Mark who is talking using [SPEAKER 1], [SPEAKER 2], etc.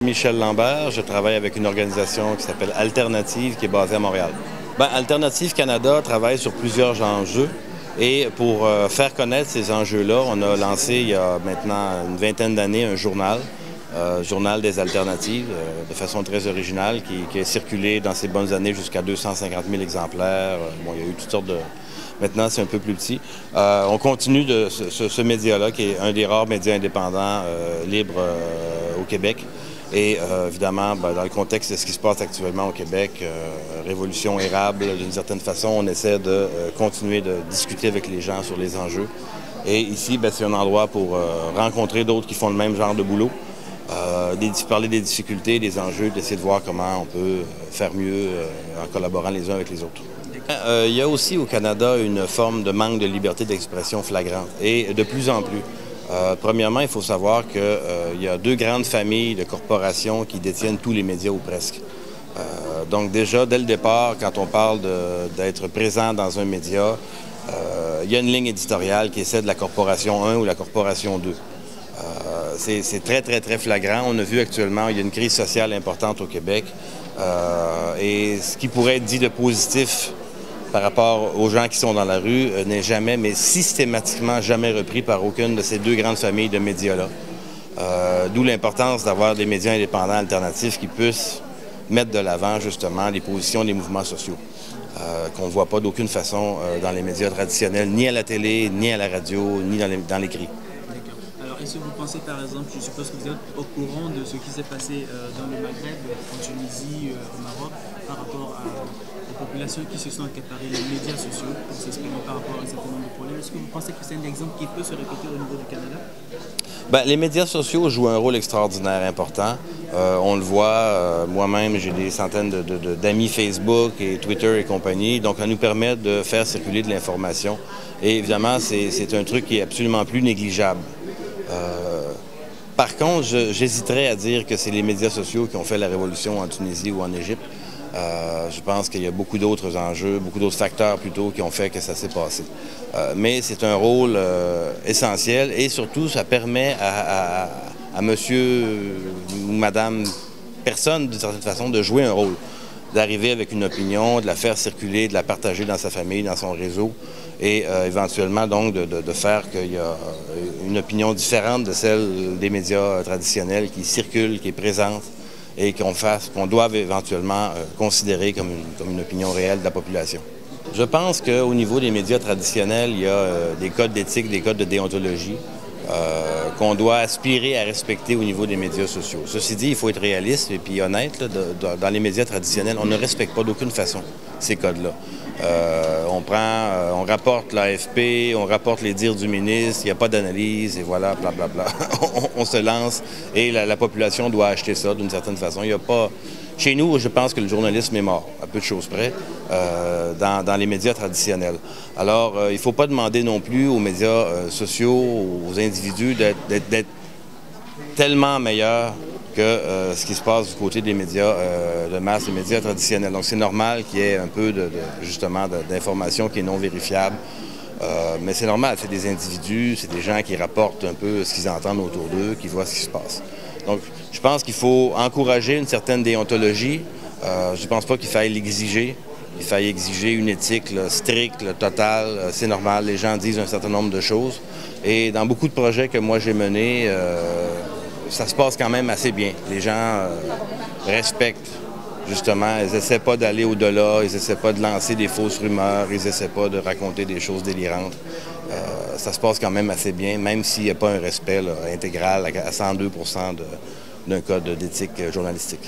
[SPEAKER 1] Michel Lambert, je travaille avec une organisation qui s'appelle Alternative, qui est basée à Montréal. Alternative Canada travaille sur plusieurs enjeux et pour faire connaître ces enjeux-là, on a lancé il y a maintenant une vingtaine d'années un journal, Journal des Alternatives, de façon très originale, qui a circulé dans ces bonnes années jusqu'à 250 000 exemplaires. Bon, il y a eu toutes sortes de... Maintenant, c'est un peu plus petit. On continue de ce média-là, qui est un des rares médias indépendants libres au Québec. Et évidemment, dans le contexte de ce qui se passe actuellement au Québec, révolution érable, d'une certaine façon, on essaie de continuer de discuter avec les gens sur les enjeux. Et ici, c'est un endroit pour rencontrer d'autres qui font le même genre de boulot, parler des difficultés, des enjeux, d'essayer de voir comment on peut faire mieux en collaborant les uns avec les autres. Il y a aussi au Canada une forme de manque de liberté d'expression flagrante, et de plus en plus. Premièrement, il faut savoir qu'il y a deux grandes familles de corporations qui détiennent tous les médias ou presque. Donc déjà, dès le départ, quand on parle d'être présent dans un média, il y a une ligne éditoriale qui est celle de la corporation 1 ou la corporation 2. C'est très, très, très flagrant. On a vu actuellement, il y a une crise sociale importante au Québec. Et ce qui pourrait être dit de positif par rapport aux gens qui sont dans la rue n'est jamais, mais systématiquement jamais repris par aucune de ces deux grandes familles de médias-là. D'où l'importance d'avoir des médias indépendants alternatifs qui puissent mettre de l'avant justement les positions des mouvements sociaux, qu'on ne voit pas d'aucune façon dans les médias traditionnels, ni à la télé, ni à la radio, ni dans l'écrit.
[SPEAKER 2] Alors, est-ce que vous pensez, par exemple, je suppose que vous êtes au courant de ce qui s'est passé dans le Maghreb, en Tunisie, au Maroc, par rapport aux populations qui se sont accaparées les médias sociaux pour s'exprimer par rapport à un certain nombre de problèmes. Est-ce que vous pensez que c'est un exemple qui peut se répéter au niveau du Canada?
[SPEAKER 1] Les médias sociaux jouent un rôle extraordinaire important. On le voit, moi-même, j'ai des centaines d'amis Facebook et Twitter et compagnie, donc ça nous permet de faire circuler de l'information. Et évidemment, c'est un truc qui est absolument plus négligeable. Par contre, j'hésiterais à dire que c'est les médias sociaux qui ont fait la révolution en Tunisie ou en Égypte. Je pense qu'il y a beaucoup d'autres enjeux, beaucoup d'autres facteurs plutôt qui ont fait que ça s'est passé. Mais c'est un rôle essentiel et surtout ça permet à monsieur ou madame, personne d'une certaine façon, de jouer un rôle, d'arriver avec une opinion, de la faire circuler, de la partager dans sa famille, dans son réseau et éventuellement donc de faire qu'il y a une opinion différente de celle des médias traditionnels qui circule, qui est présente et qu'on doive éventuellement considérer comme une opinion réelle de la population. Je pense qu'au niveau des médias traditionnels, il y a des codes d'éthique, des codes de déontologie qu'on doit aspirer à respecter au niveau des médias sociaux. Ceci dit, il faut être réaliste et puis honnête. Dans les médias traditionnels, on ne respecte pas d'aucune façon ces codes-là. On rapporte l'AFP, on rapporte les dires du ministre, il n'y a pas d'analyse et voilà, blablabla. On se lance et la population doit acheter ça d'une certaine façon. Il y a pas... Chez nous, je pense que le journalisme est mort, à peu de choses près, dans les médias traditionnels. Alors, il ne faut pas demander non plus aux médias sociaux, aux individus d'être tellement meilleurs que ce qui se passe du côté des médias de masse, des médias traditionnels. Donc c'est normal qu'il y ait un peu justement d'information qui est non vérifiable. Mais c'est normal, c'est des individus, c'est des gens qui rapportent un peu ce qu'ils entendent autour d'eux, qui voient ce qui se passe. Donc je pense qu'il faut encourager une certaine déontologie. Je ne pense pas qu'il faille l'exiger. Il faille exiger une éthique là, stricte, là, totale. C'est normal, les gens disent un certain nombre de choses. Et dans beaucoup de projets que moi j'ai menés, ça se passe quand même assez bien. Les gens respectent, justement. Ils n'essaient pas d'aller au-delà, ils n'essaient pas de lancer des fausses rumeurs, ils n'essaient pas de raconter des choses délirantes. Ça se passe quand même assez bien, même s'il n'y a pas un respect là, intégral à 102% d'un code d'éthique journalistique.